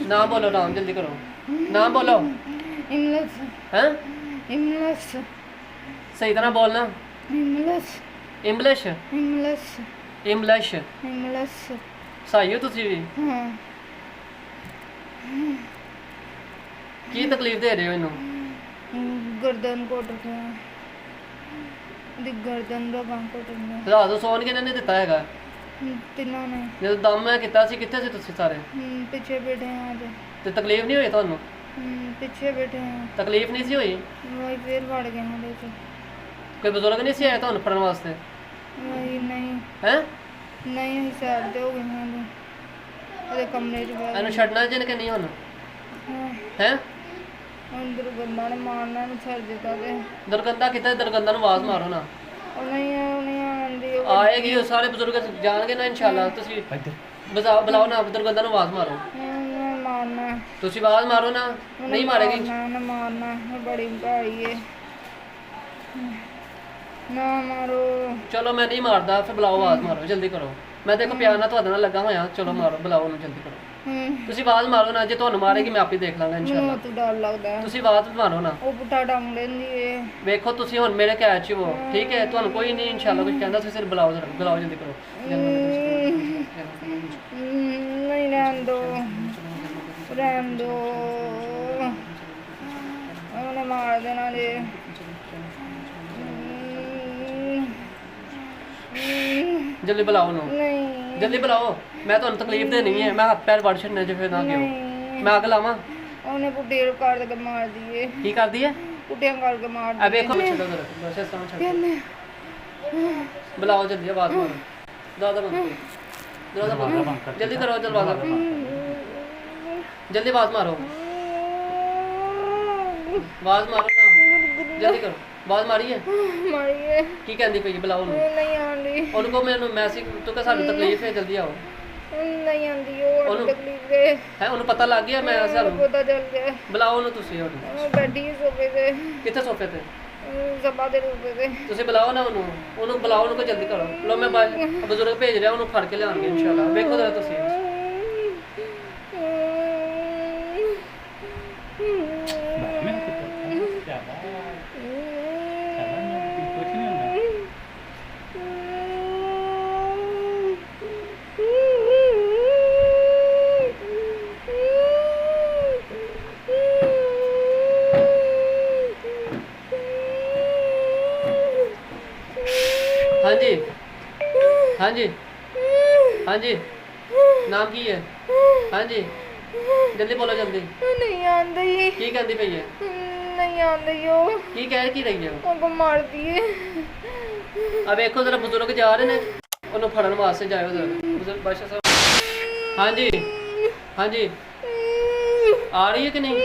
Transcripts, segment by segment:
नाम बोलो, नाम जल्दी करो, नाम बोलो। इमलस हैं? इमलस सही तरह बोलना। इमलस इंग्लिश इमलस इंग्लिश इमलस सही हो तुसी भी। हाँ की तकलीफ दे रहे हो इन्हों? गर्दन कोट गया दी गर्दन दा गम कोट गया रात ਨੂੰ ਸੌਣ ਕਿਹਨੇ ਨਹੀਂ ਦਿੱਤਾ ਹੈਗਾ? ਤਿੰਨਾਂ ਨੇ ਜਦੋਂ ਦਮ ਮੈਂ ਕੀਤਾ ਸੀ ਕਿੱਥੇ ਸੀ ਤੁਸੀਂ ਸਾਰੇ? ਪਿੱਛੇ ਬੈਠੇ ਹਾਂ ਅੱਜ ਤੇ ਤਕਲੀਫ ਨਹੀਂ ਹੋਈ ਤੁਹਾਨੂੰ? ਪਿੱਛੇ ਬੈਠੇ ਹਾਂ ਤਕਲੀਫ ਨਹੀਂ ਸੀ ਹੋਈ? ਵही ਫੇਰ ਵੜ ਗਏ ਹਾਂ ਵਿੱਚ ਕੋਈ ਬਜ਼ੁਰਗ ਨਹੀਂ ਸੀ ਆਇਆ ਤੁਹਾਨੂੰ ਫੜਨ ਵਾਸਤੇ? ਵही ਨਹੀਂ ਹੈ ਨਹੀਂ ਅਸੀਂ ਸਾਈਡ ਤੇ ਹੋ ਗਏ ਹਾਂ ਉਹਦੇ ਕਮਰੇ 'ਚ ਬੈਠ ਇਹਨੂੰ ਛੱਡਣਾ ਜਿਨ ਕਿ ਨਹੀਂ ਹੁਣ? ਹੈ ਅੰਦਰ ਗੰਦਾ ਨੇ ਮਾਰਨਾ ਨੂੰ ਛੱਡ ਦਿੱਤਾ ਤੇ ਦਰਗੰਦਾ ਕਿੱਥੇ? ਦਰਗੰਦਾ ਨੂੰ ਆਵਾਜ਼ ਮਾਰੋ ਨਾ। ਉਹ ਨਹੀਂ ਆਉਂਦੀ ਆਏਗੀ, ਉਹ ਸਾਰੇ ਬਜ਼ੁਰਗ ਜਾਣਗੇ ਨਾ ਇਨਸ਼ਾਅੱਲਾ। ਤੁਸੀਂ ਬੁਲਾਓ ਨਾ ਦਰਗੰਦਾ ਨੂੰ ਆਵਾਜ਼ ਮਾਰੋ। ਮਾਰਨਾ ਤੁਸੀਂ ਆਵਾਜ਼ ਮਾਰੋ ਨਾ। ਨਹੀਂ ਮਾਰੇਗੀ ਉਹਨੇ ਮਾਰਨਾ ਬੜੀ ਭਾਈ ਹੈ ਨਾ ਮਾਰੋ। ਚਲੋ ਮੈਂ ਨਹੀਂ ਮਾਰਦਾ, ਫਿਰ ਬੁਲਾਓ ਆਵਾਜ਼ ਮਾਰੋ, ਜਲਦੀ ਕਰੋ। ਮੈਂ ਦੇਖੋ ਪਿਆਰ ਨਾਲ ਤੁਹਾਡੇ ਨਾਲ ਲੱਗਾ ਹੋਇਆ। ਚਲੋ ਮਾਰੋ, ਬੁਲਾਓ ਉਹਨੂੰ, ਜਲਦੀ ਕਰੋ। ਤੁਸੀਂ ਆਵਾਜ਼ ਮਾਰੋ ਨਾ। ਜੇ ਤੁਹਾਨੂੰ ਮਾਰੇਗੀ ਮੈਂ ਆਪੇ ਦੇਖ ਲਾਂਗਾ ਇਨਸ਼ਾਅੱਲਾ। ਤੂੰ ਡਰ ਲੱਗਦਾ ਤੁਸੀਂ ਆਵਾਜ਼ ਮਾਰੋ ਨਾ। ਉਹ ਪੁੱਠਾ ਡੰਗ ਲੈਂਦੀ ਏ। ਵੇਖੋ ਤੁਸੀਂ ਹੁਣ ਮੇਰੇ ਕੈਦ 'ਚ ਹੋ, ਠੀਕ ਹੈ? ਤੁਹਾਨੂੰ ਕੋਈ ਨਹੀਂ ਇਨਸ਼ਾਅੱਲਾ ਕੁਝ ਕਹਿੰਦਾ। ਤੁਸੀਂ ਸਿਰ ਬੁਲਾਓ, ਜਰਾ ਬੁਲਾਓ, ਜਲਦੀ ਕਰੋ। ਨਹੀਂ ਰਹਿਣ ਦੋ ਉਹਨੇ ਮਾਰ ਦੇਣਾ ਜੇ। ਜਲਦੀ ਬੁਲਾਓ ਉਹਨੂੰ, ਨਹੀਂ ਜਲਦੀ ਬੁਲਾਓ। ਮੈਂ ਤੁਹਾਨੂੰ ਤਕਲੀਫ ਦੇਣੀ ਹੈ। ਮੈਂ ਹੱਥ ਪੈਰ ਵੜ ਛੱਡਣੇ ਜੇ ਫਿਰ ਨਾ ਕਿਉਂ ਮੈਂ ਅੱਗ ਲਾਵਾਂ? ਉਹਨੇ ਪੁੱਟੀਆਂ ਕਰ ਕੇ ਮਾਰ ਦਈਏ। ਕੀ ਕਰਦੀ ਹੈ? ਪੁੱਟੀਆਂ ਕਰਕੇ ਮਾਰ ਆ ਵੇਖੋ ਛੱਡੋ ਜਰਾ, ਬਸ ਇਸ ਤਰ੍ਹਾਂ ਛੱਡੋ। ਬੁਲਾਓ ਜਲਦੀ, ਆਵਾਜ਼ ਮਾਰੋ। ਦਰਵਾਜ਼ਾ ਬੰਦ ਕਰੋ, ਦਰਵਾਜ਼ਾ ਬੰਦ ਕਰੋ, ਜਲਦੀ ਕਰੋ, ਦਰਵਾਜ਼ਾ ਜਲਦੀ ਆਵਾਜ਼ ਮਾਰੋ, ਆਵਾਜ਼ ਮਾਰੋ ਨਾ, ਜਲਦੀ ਕਰੋ। ਆਵਾਜ਼ ਮਾਰੀਏ? ਮਾਰੀਏ। ਕੀ ਕਹਿੰਦੀ ਪਈ? ਬੁਲਾਓ ਉਹਨੂੰ। ਨਹੀਂ ਆਉਂਦੀ। ਉਹਨੂੰ ਕਹੋ ਮੈਨੂੰ ਮੈਸੇਜ ਤੂੰ ਕਹ ਸਾਨੂੰ ਤਕਲੀਫ ਹੈ, ਜਲਦੀ ਆਓ। ਨਹੀਂ ਆਉਂਦੀ ਉਹ ਤਕਲੀਫ ਦੇ ਹੈ। ਉਹਨੂੰ ਪਤਾ ਲੱਗ ਗਿਆ? ਮੈਂ ਸਾਨੂੰ ਪਤਾ ਚੱਲ ਗਿਆ। ਬੁਲਾਓ ਉਹਨੂੰ ਤੁਸੀਂ। ਉਹਨੂੰ ਬੈਠੀ ਸੋਫੇ ਤੇ। ਕਿੱਥੇ ਸੋਫੇ ਤੇ? ਜ਼ਬਾ ਦੇ ਰੂਪੇ ਤੇ। ਤੁਸੀਂ ਬੁਲਾਓ ਨਾ ਉਹਨੂੰ, ਉਹਨੂੰ ਬੁਲਾਓ, ਉਹਨੂੰ ਕੋ ਜਲਦੀ ਕਰੋ। ਲੋ ਮੈਂ ਬਜ਼ੁਰਗ ਭੇਜ ਰਿਹਾ, ਉਹਨੂੰ ਫੜ ਕੇ ਲਿਆਉਣਗੇ ਇਨਸ਼ਾਅੱਲਾ। ਵੇਖੋ ਜਰਾ ਤੁਸੀਂ। हाँ जी, हाँ जी, हाँ जी। नाम की है? हाँ जी, जल्दी बोलो, जल्दी। नहीं आंदी। की कहती पई है? नहीं आंदी ओ। की कह की रही है? वो मारती है। अब देखो जरा बुजुर्ग जा रहे ने, उन्हें फड़न वास्ते जाओ जरा। बुजुर्ग बादशाह साहब। हाँ जी, हाँ जी। आ रही है कि नहीं?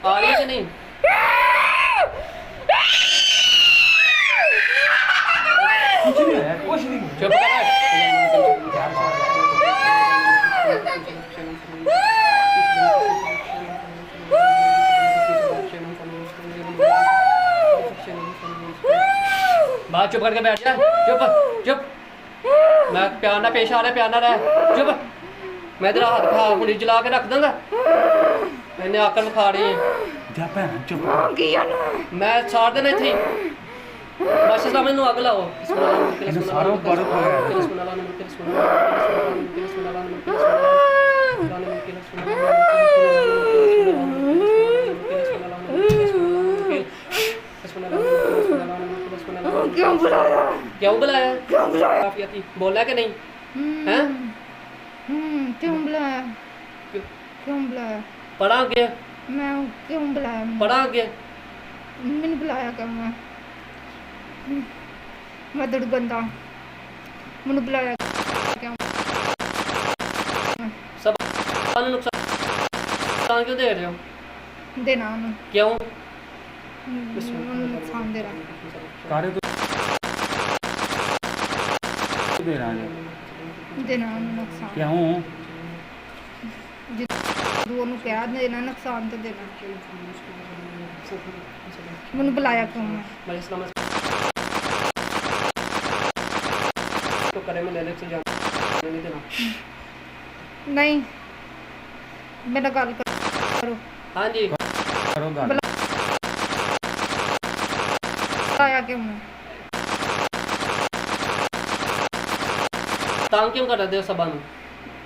आ रही है कि नहीं? चुप कर। बात चुप करके बैठ जा। चुप चुप। मैं प्यार ना पेश आ रहा, प्यार ना रह। चुप। मैं तेरा हाथ खा कुड़ी जला के रख दूंगा। मैंने आकर खा रही है। चुप। मैं सार देना थी। बादशाह साहब ने आग लाओ। सारों बड़ क्यों बुलाया? क्यों बुलाया? क्यों बुलाया? बोला कि नहीं? हैं? क्यों बुलाया? क्यों बुलाया? पढ़ा के मैं क्यों बुलाया? पढ़ा के मैंने बुलाया कर मैं दड़ बंदा मैंने बुलाया क्यों? सब नुकसान क्यों दे रहे हो? देना क्यों? नुकसान दे रहा कार्य तो दे रहा है। देना नुकसान क्यों? जिद्दू ਨੂੰ ਕਹਿ ਦੇਣਾ ਨੁਕਸਾਨ ਤੇ ਦੇਣਾ ਮੈਨੂੰ ਬੁਲਾਇਆ ਕਿਉਂ ਮੈਂ तो करे मैं ले ले जान नहीं देना नहीं मेरा गल करो हाँ जी करो गल आया क्यों मैं तंग क्यों कर रहे हो सबा नूं?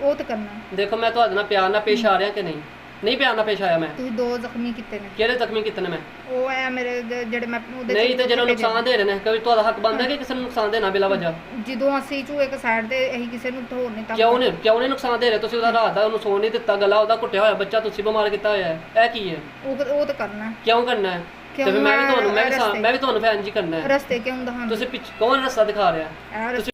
वो तो करना देखो मैं ਤੁਹਾਡੇ ਨਾਲ ਪਿਆਰ ਨਾਲ ਪੇਸ਼ ਆ ਰਿਹਾ ਕਿ ਨਹੀਂ? ਨਹੀਂ ਪਿਆਰ ਨਾਲ ਪੇਸ਼ ਆਇਆ ਮੈਂ। ਤੁਸੀਂ ਦੋ ਜ਼ਖਮੀ ਕੀਤੇ ਨੇ ਕਿਹੜੇ ਜ਼ਖਮੀ ਕਿਤਨੇ ਮੈਂ? ਉਹ ਹੈ ਮੇਰੇ ਜਿਹੜੇ ਮੈਂ ਉਹਦੇ ਨਹੀਂ ਤੇ ਜਿਹੜਾ ਨੁਕਸਾਨ ਦੇ ਰਹੇ ਨੇ ਕਦੇ ਤੁਹਾਡਾ ਹੱਕ ਬਣਦਾ ਕਿ ਕਿਸੇ ਨੂੰ ਨੁਕਸਾਨ ਦੇਣਾ ਬਿਲਾ ਵਜ੍ਹਾ? ਜਦੋਂ ਅਸੀਂ ਚੂ ਇੱਕ ਸਾਈਡ ਤੇ ਅਸੀਂ ਕਿਸੇ ਨੂੰ ਢੋਰ ਨਹੀਂ ਤਾਂ ਕਿਉਂ ਨਹੀਂ ਨੁਕਸਾਨ ਦੇ ਰਹੇ? ਤੁਸੀਂ ਉਹਦਾ ਰਾਤ ਦਾ ਉਹਨੂੰ ਸੌਣ ਨਹੀਂ ਦਿੱਤਾ, ਗਲਾ ਉਹਦਾ ਘੁੱਟਿਆ ਹੋਇਆ, ਬੱਚਾ ਤੁਸੀਂ ਬਿਮਾਰ ਕੀਤਾ ਹੋਇਆ ਹੈ, ਇਹ ਕੀ ਹੈ? ਉਹ ਤਾਂ ਕਰਨਾ ਕਿਉਂ ਕਰਨਾ ਹੈ? ਤੇ ਫਿਰ ਮੈਂ ਵੀ ਤੁਹਾਨੂੰ ਫੈਨ ਜੀ ਕਰਨਾ ਹੈ। ਰਸਤੇ ਕਿਉਂ ਦਿਖਾਉਣਾ? ਤੁਸੀਂ ਪਿੱਛੇ ਕੌਣ ਰਸਤਾ ਦਿਖਾ ਰਿਹਾ? ਤੁਸੀਂ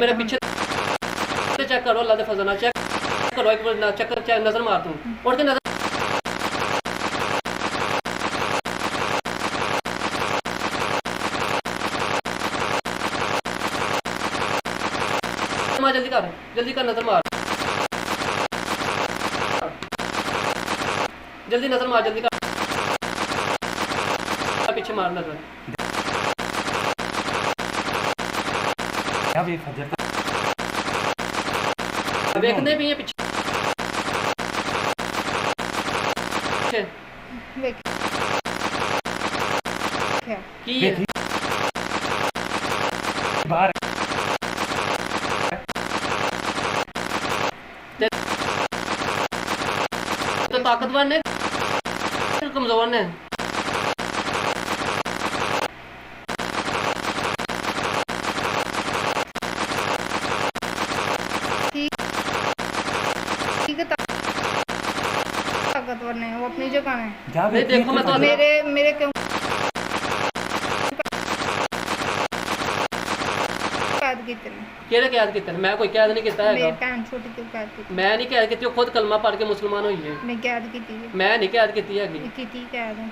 मेरे पीछे चेक करो, अल्लाह दे फजल नाल चेक करो, एक बार चक्कर चेक नजर मार तू उड़ के नजर मार, जल्दी कर नजर मार, जल्दी नजर मार, जल्दी कर पीछे मार नजर। क्या वे फजर देखने भी है पीछे ਵੇਖ की है बाहर तो ताकतवर ने कमजोर ने ताकतवर ने वो अपनी जगह में जा नहीं देखो मैं तो मेरे क्यों कैद कीते ने केड़े कैद कीते? मैं कोई कैद नहीं कीता मेरी है। भैन छोटी क्यों कैद कीती? मैं नहीं कैद कीती, खुद कलमा पढ़ के मुसलमान हुई है। मैं कैद कीती है मैं नहीं कैद कीती हैगी। कीती कैद है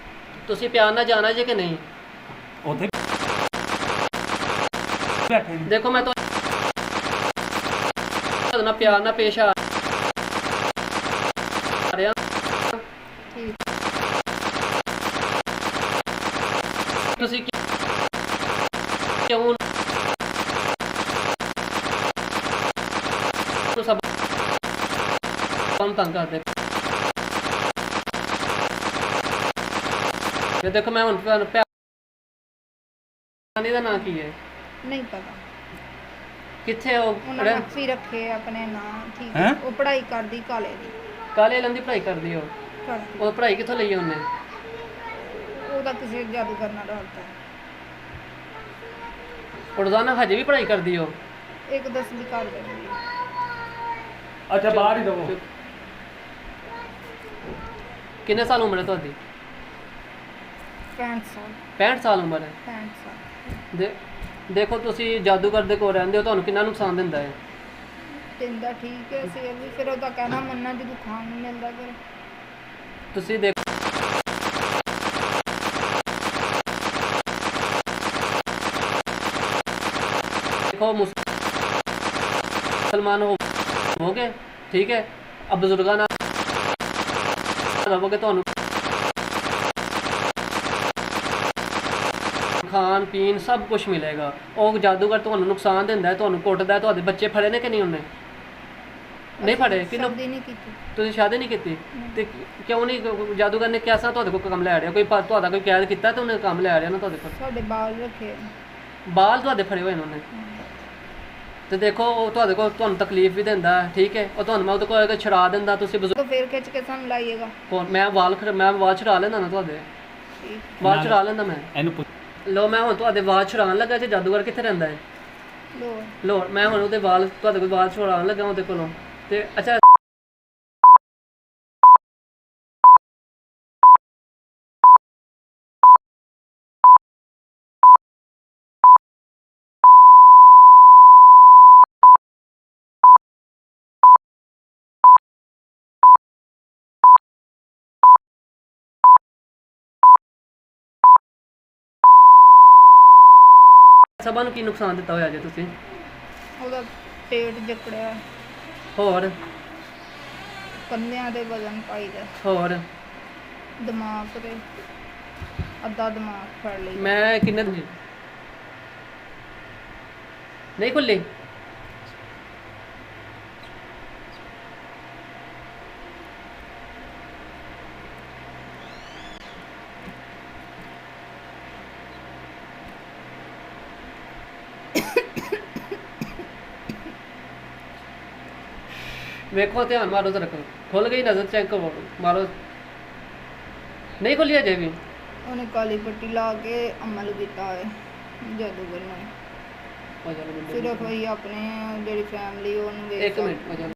ਤੁਸੀਂ ਪਿਆਰ ਨਾਲ ਜਾਣਾ ਜੇ ਕਿ ਨਹੀਂ? उधर बैठे ने। देखो मैं तो ਤੁਹਾਡੇ ਨਾਲ ਪਿਆਰ ਨਾਲ ਪੇਸ਼ ਆ ਰਿਹਾ। ठीक ਤੁਸੀਂ ਕਿਉਂ ਸਭ ਤੰਗ ਕਰਦੇ? ये देखो मैं ਹੁਣ ਪਿਆਰ ਦਾ ਨਾਂ ਕੀ ਹੈ? नहीं पता ਕਿੱਥੇ ਉਹ उन्होंने नक्शी रखे अपने नाम ठीक है हैं? वो पढ़ाई कर दी काले दी ਕਾਲੇ ਲੰਦੀ ਪੜ੍ਹਾਈ ਕਰਦੀ ਉਹ? कर दी ਉਹ ਪੜ੍ਹਾਈ ਕਿੱਥੋਂ ਲਈ ਉਹਨੇ? ਉਹਦਾ ਕਿਸੇ ਜਾਦੂ ਕਰਨਾ ਡਰਦਾ ਉਹ ਰੋਜ਼ਾਨਾ ਹਜੇ ਵੀ ਪੜ੍ਹਾਈ ਕਰਦੀ ਉਹ? ਇੱਕ 10ਵੀਂ ਕਰ ਦਿੰਦੀ ਹੈ अच्छा बाहर ही दो ਕਿੰਨੇ ਸਾਲ ਉਮਰ ਹੈ ਤੁਹਾਡੀ? 65 ਸਾਲ 65 ਸਾਲ ਉਮਰ ਹੈ। 65 ਸਾਲ ਦੇਖੋ ਤੁਸੀਂ ਜਾਦੂਗਰ ਦੇ ਕੋਲ ਰਹਿੰਦੇ ਹੋ, ਤੁਹਾਨੂੰ ਕਿੰਨਾ ਨੁਕਸਾਨ ਦਿੰਦਾ ਹੈ? ਦਿੰਦਾ ਠੀਕ ਹੈ ਸੀ ਵੀ ਫਿਰ ਉਹਦਾ ਕਹਿਣਾ ਮੰਨਣਾ ਜਦੋਂ ਖਾਣ ਨੂੰ ਮਿਲਦਾ ਫਿਰ ਤੁਸੀਂ ਦੇਖੋ मुसलमान होगे ठीक है, अब बुजुर्गां नाल रहोगे ਤੁਹਾਨੂੰ ਖਾਣ ਪੀਣ ਸਭ ਕੁਝ ਮਿਲੇਗਾ। ਉਹ ਜਾਦੂਗਰ ਤੁਹਾਨੂੰ ਨੁਕਸਾਨ ਦਿੰਦਾ ਹੈ, ਤੁਹਾਨੂੰ ਕੁੱਟਦਾ ਹੈ। ਤੁਹਾਡੇ ਬੱਚੇ ਫੜੇ ਨੇ ਕਿ ਨਹੀਂ ਉਹਨੇ? ਨਹੀਂ ਫੜੇ। ਕਿਹਨੂੰ? ਸ਼ਾਦੀ ਨਹੀਂ ਕੀਤੀ ਤੁਸੀਂ ਸ਼ਾਦੀ ਨਹੀਂ ਕੀਤੀ ਤੇ ਕਿਉਂ ਨਹੀਂ? ਜਾਦੂਗਰ ਨੇ ਕਿਹਦਾ ਤੁਹਾਡੇ ਕੋਲ ਕੰਮ ਲੈ ਰਿਹਾ? ਕੋਈ ਤੁਹਾਡਾ ਕੋਈ ਕੈਦ ਕੀਤਾ ਤੇ ਉਹਨੇ ਕੰਮ ਲੈ ਰਿਹਾ ਨਾ ਤੁਹਾਡੇ ਕੋਲ? ਸਾਡੇ ਬਾਲ ਰੱਖੇ ਬਾਲ ਤੁਹਾਡੇ ਫੜੇ ਹੋਏ ਨੇ ਉਹਨੇ। ਤੇ ਦੇਖੋ ਉਹ ਤੁਹਾਡੇ ਕੋਲ ਤੁਹਾਨੂੰ ਤਕਲੀਫ ਵੀ ਦਿੰਦਾ ਹੈ ਠੀਕ ਹੈ, ਉਹ ਤੁਹਾਨੂੰ ਮੈਂ ਉਹਦੇ ਕੋਲ ਛੁਡਾ ਦਿੰਦਾ। ਤੁਸੀਂ ਤਾਂ ਫਿਰ ਖਿੱਚ ਕੇ ਸਾਨੂੰ ਲਾਈਏਗਾ ਕੌਣ? ਮੈਂ ਵਾਲ ਛੁਡਾ ਲੈਂਦਾ ਨਾ ਤੁਹਾਡੇ ਵਾਲ ਛੁਡਾ ਲੈਂਦਾ ਮੈਂ। ਇਹਨੂੰ ਲੋ ਮੈਂ ਹੁਣ ਤੁਹਾਡੇ ਵਾਲ ਛੁਡਾਉਣ ਲੱਗਾ ਤੇ ਜਾਦੂਗਰ ਕਿੱਥੇ ਰਹਿੰਦਾ ਹੈ? ਲੋ ਮੈਂ ਹੁਣ ਉਹਦੇ ਵਾਲ ਤੁਹਾਡੇ ਕੋਲ ਵਾਲ ਛੁਡਾਉਣ ਲੱਗਾ ਉਹਦੇ ਕੋਲੋਂ ਤੇ ਅੱਛਾ ਸਭਾ ਨੂੰ ਕੀ ਨੁਕਸਾਨ ਦਿੱਤਾ ਹੋਇਆ ਜੇ ਤੁਸੀਂ? ਉਹਦਾ ਪੇਟ ਜਕੜਿਆ, ਹੋਰ ਕੰਨਿਆਂ ਦੇ ਵਜ਼ਨ ਪਾਈਦਾ, ਹੋਰ ਦਿਮਾਗ ਤੇ ਅੱਧਾ ਦਿਮਾਗ ਫੜ ਲਈ ਮੈਂ ਕਿੰਨੇ ਦਿਨ ਨਹੀਂ ਖੁੱਲੀ ਵੇਖੋ ਧਿਆਨ ਮਾਰੋ ਜ਼ਰਾ ਖੁੱਲ ਗਈ ਨਜ਼ਰ ਚੈੱਕ ਕਰੋ ਮਾਰੋ ਨਹੀਂ ਖੁੱਲੀ ਅਜੇ ਵੀ ਉਹਨੇ ਕਾਲੀ ਪੱਟੀ ਲਾ ਕੇ ਅਮਲ ਕੀਤਾ ਹੈ ਜਾਦੂ ਕਰਨਾ ਹੋ ਜਾਣਾ ਸਿਰਫ ਹੀ ਆਪਣੇ ਜਿਹੜੀ ਫੈਮਿਲੀ ਉਹਨੂੰ ਵੇਖ ਇੱਕ ਮਿੰਟ ਹੋ ਜਾਣਾ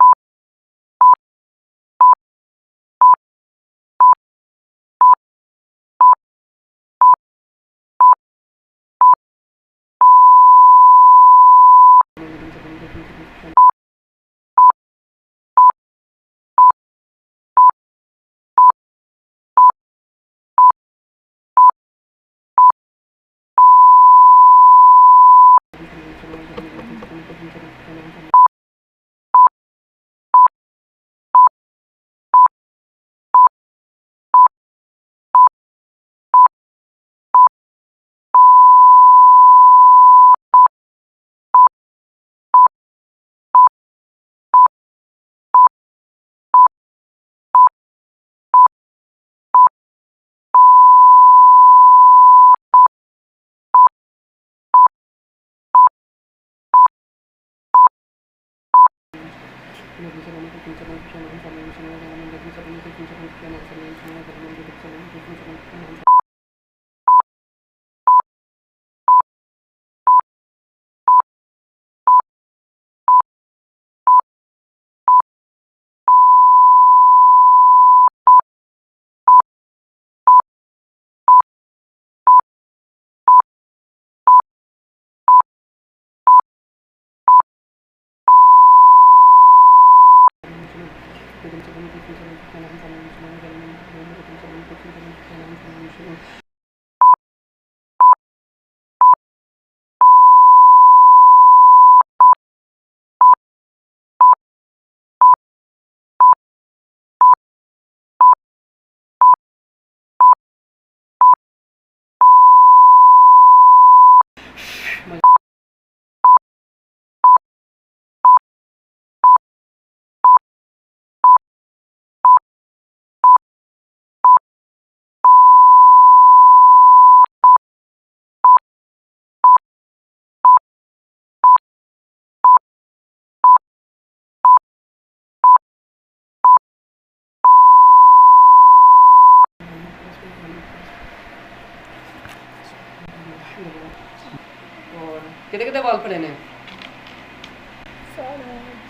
ਕਿਤੇ ਕਿਤੇ ਵਾਲ ਪੜੇ ਨੇ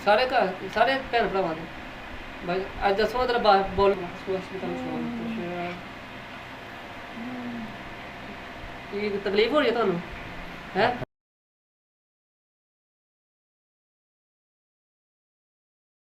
ਸਾਰੇ ਘਰ ਸਾਰੇ ਭੈਣ ਭਰਾਵਾਂ ਦੇ ਭਾਈ ਅੱਜ ਦੱਸੋ ਤੇਰਾ ਬੋਲ ਕੀ ਤਕਲੀਫ ਹੋ ਰਹੀ ਹੈ ਤੁਹਾਨੂੰ ਹੈ